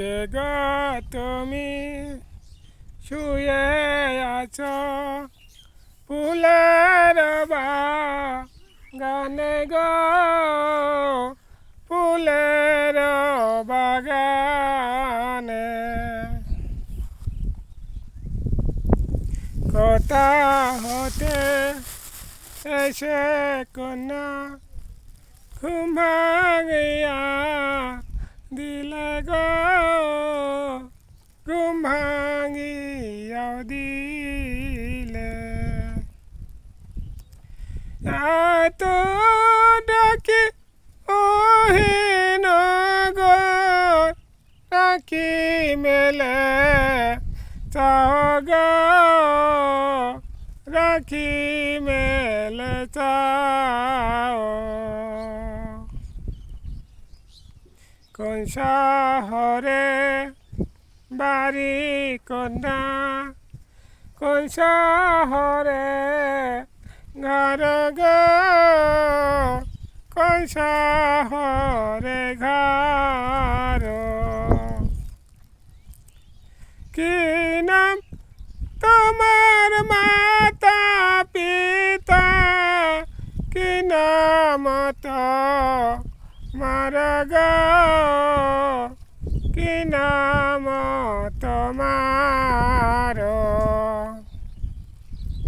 কে গো তুমি শুয়ে আছো ফুলের বাগানে গো ফুলের বাগানে কোথা হতে এসে কন্যা ঘুম ভাঙিয়া দিলে গো ঘুম ভাঙিয়া দিলে এত ডাকি ওহিন গো ডাকি মেলে চাও গো রাখি মেলে চাও কোন শহরে বাড়ি কন্যা কোন শহরে ঘর গো কোন শহরে ঘর কি নাম তোমার মাতা পিতা কি নাম তো মার গো